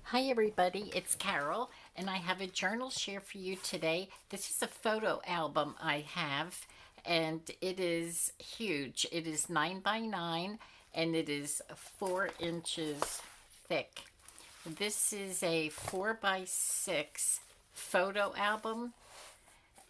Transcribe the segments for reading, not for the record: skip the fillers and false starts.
Hi everybody, it's Carol and I have a journal share for you today. This is a photo album I have and it is huge. It is 9 by 9 and it is 4 inches thick. This is a 4 by 6 photo album,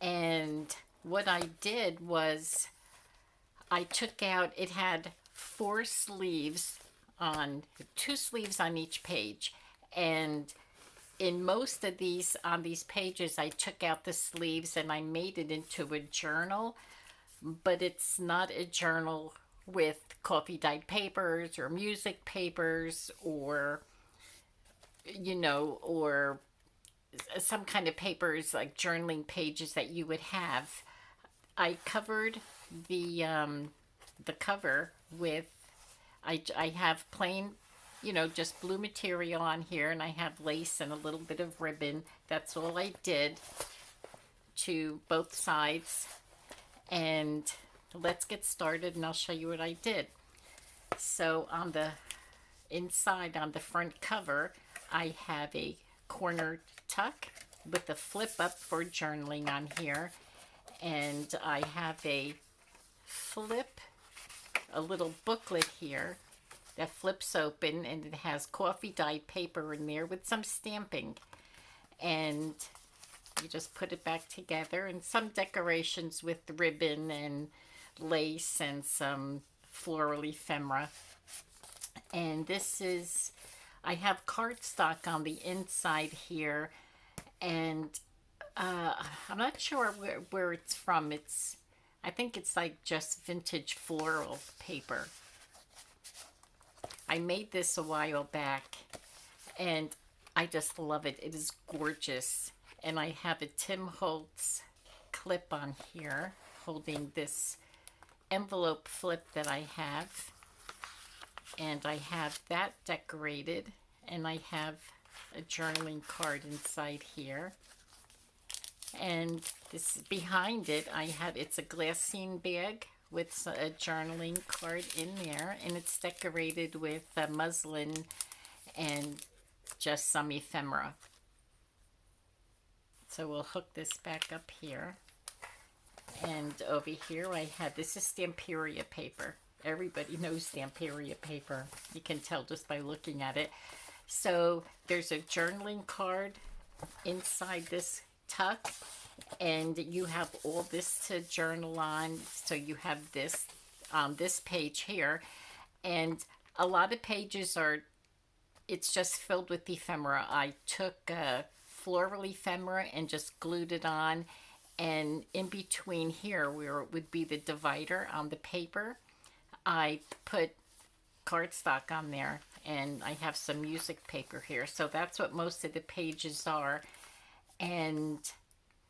and what I did was I took out, it had 4 sleeves on, 2 sleeves on each page, and in most of these on these pages I took out the sleeves and I made it into a journal, but it's not a journal with coffee dyed papers or music papers or or some kind of papers like journaling pages that you would have. I covered the cover with, I have plain, just blue material on here, and I have lace and a little bit of ribbon. That's all I did to both sides. And let's get started and I'll show you what I did. So on the inside, on the front cover, I have a corner tuck with a flip up for journaling on here. And I have a little booklet here that flips open, and it has coffee dyed paper in there with some stamping. And you just put it back together, and some decorations with ribbon and lace and some floral ephemera. And this is, I have cardstock on the inside here, and I'm not sure where it's from. I think it's like just vintage floral paper. I made this a while back and I just love it. It is gorgeous. And I have a Tim Holtz clip on here holding this envelope flip that I have. And I have that decorated. And I have a journaling card inside here. And this behind it, it's a glassine bag with a journaling card in there, and it's decorated with muslin and just some ephemera. So we'll hook this back up here. And over here I have, this is Stamperia paper. Everybody knows Stamperia paper. You can tell just by looking at it. So there's a journaling card inside this tuck, and you have all this to journal on. So you have this on this page here, and a lot of pages it's just filled with ephemera. I took floral ephemera and just glued it on, and in between here where it would be the divider on the paper, I put cardstock on there, and I have some music paper here. So that's what most of the pages are. And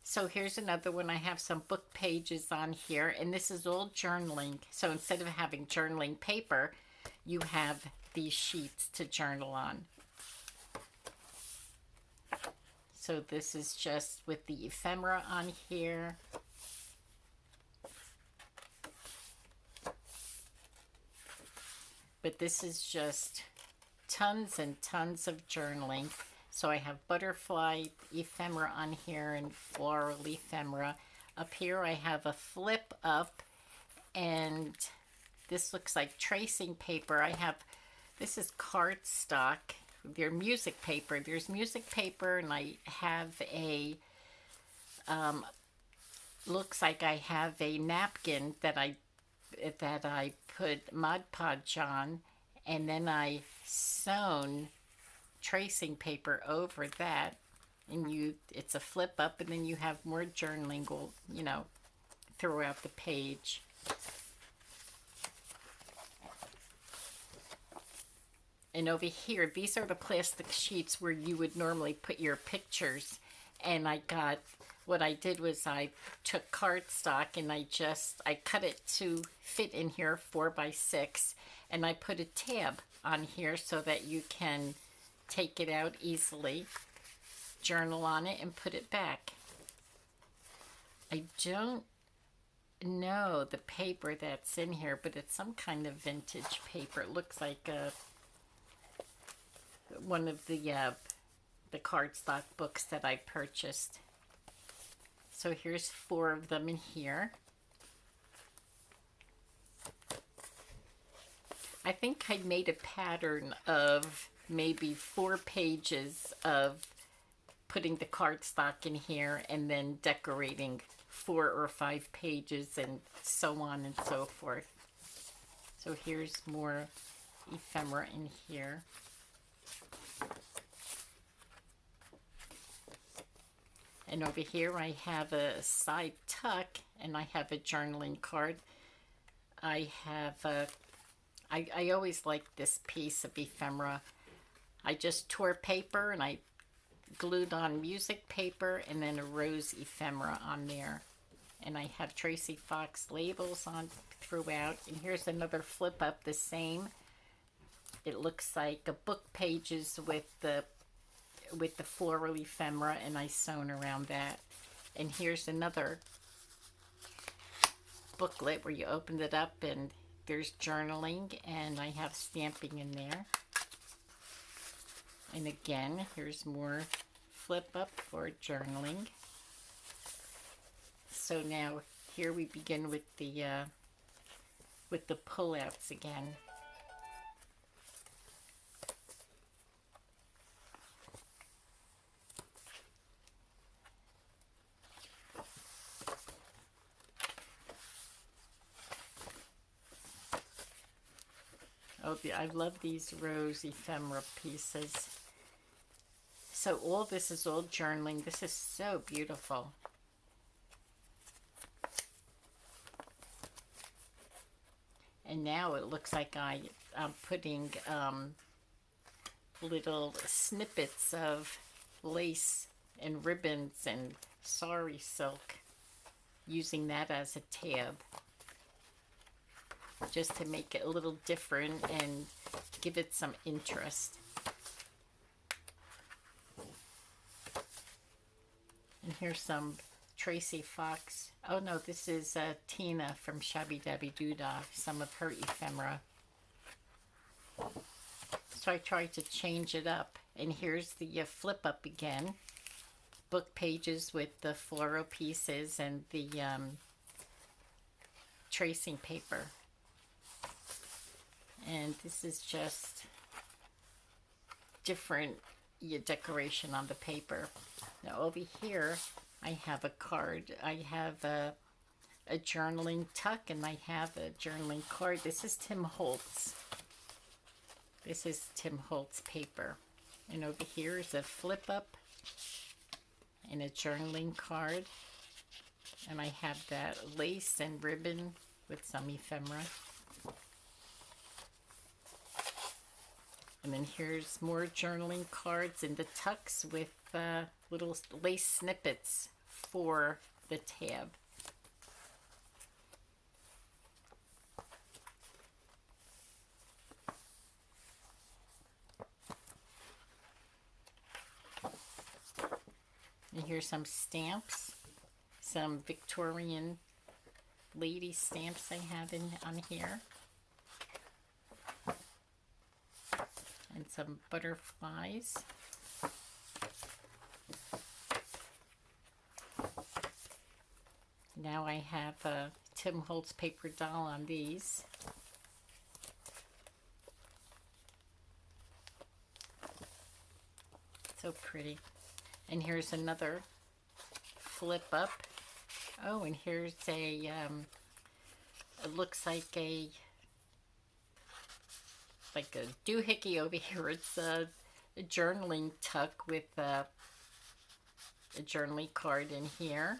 so here's another one. I have some book pages on here, and this is all journaling. So instead of having journaling paper, you have these sheets to journal on. So this is just with the ephemera on here. But this is just tons and tons of journaling. So I have butterfly ephemera on here and floral ephemera. Up here I have a flip up, and this looks like tracing paper. This is cardstock. There's music paper. There's music paper, and I have looks like I have a napkin that I put Mod Podge on, and then I sewn tracing paper over that, and it's a flip up, and then you have more journaling throughout the page. And over here, these are the plastic sheets where you would normally put your pictures. And what I did was I took cardstock and I cut it to fit in here 4 by 6, and I put a tab on here so that you can take it out easily, journal on it, and put it back. I don't know the paper that's in here, but it's some kind of vintage paper. It looks like one of the the cardstock books that I purchased. So here's 4 of them in here. I think I made a pattern of maybe 4 pages of putting the cardstock in here and then decorating 4 or 5 pages and so on and so forth. So here's more ephemera in here. And over here I have a side tuck and I have a journaling card. I have I always like this piece of ephemera. I just tore paper and I glued on music paper and then a rose ephemera on there. And I have Tracy Fox labels on throughout. And here's another flip up, the same. It looks like a book pages with the floral ephemera, and I sewn around that. And here's another booklet where you open it up and there's journaling, and I have stamping in there. And again, here's more flip up for journaling. So now here we begin with the pullouts again. Oh, I love these rose ephemera pieces. So all this is all journaling. This is so beautiful. And now it looks like I'm putting little snippets of lace and ribbons and sari silk, using that as a tab, just to make it a little different and give it some interest. And here's some Tracy Fox. Oh no, this is Tina from Shabby Dabby Doodah, some of her ephemera. So I tried to change it up. And here's the flip up again. Book pages with the floral pieces and the tracing paper. And this is just different decoration on the paper. Now over here I have a card. I have a journaling tuck, and I have a journaling card. This is Tim Holtz. This is Tim Holtz paper. And over here is a flip up and a journaling card. And I have that lace and ribbon with some ephemera. And then here's more journaling cards in the tucks with little lace snippets for the tab. And here's some stamps, some Victorian lady stamps I have on here. And some butterflies. Now I have a Tim Holtz paper doll on these. So pretty. And here's another flip up. Oh, and here's a, it looks like a doohickey over here. It's a journaling tuck with a journaling card in here.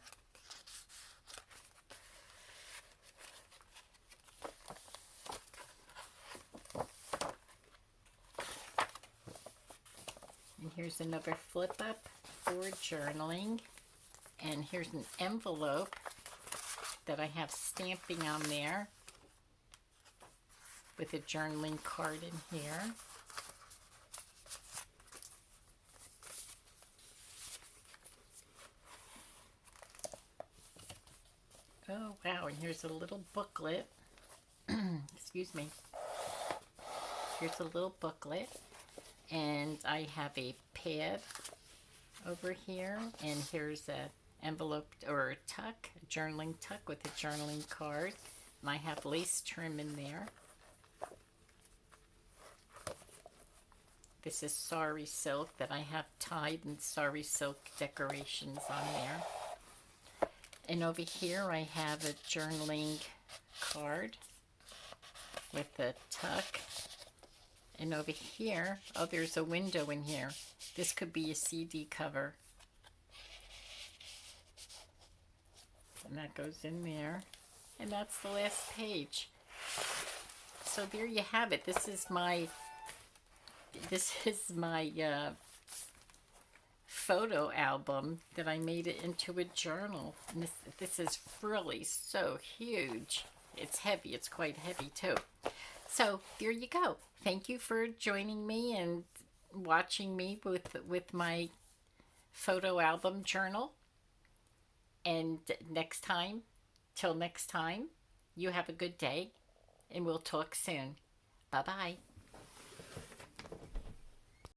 And here's another flip up for journaling. And here's an envelope that I have stamping on there with a journaling card in here. Oh wow, and here's a little booklet. Excuse me. Here's a little booklet, and I have a pad over here. And here's a envelope or a tuck, a journaling tuck with a journaling card. And I have lace trim in there. This is sari silk that I have tied and sari silk decorations on there. And over here I have a journaling card with a tuck. And over here, oh, there's a window in here. This could be a CD cover. And that goes in there. And that's the last page. So there you have it. This is my photo album that I made it into a journal. And this is really so huge. It's heavy. It's quite heavy too. So there you go. Thank you for joining me and watching me with my photo album journal. And till next time, you have a good day and we'll talk soon. Bye-bye.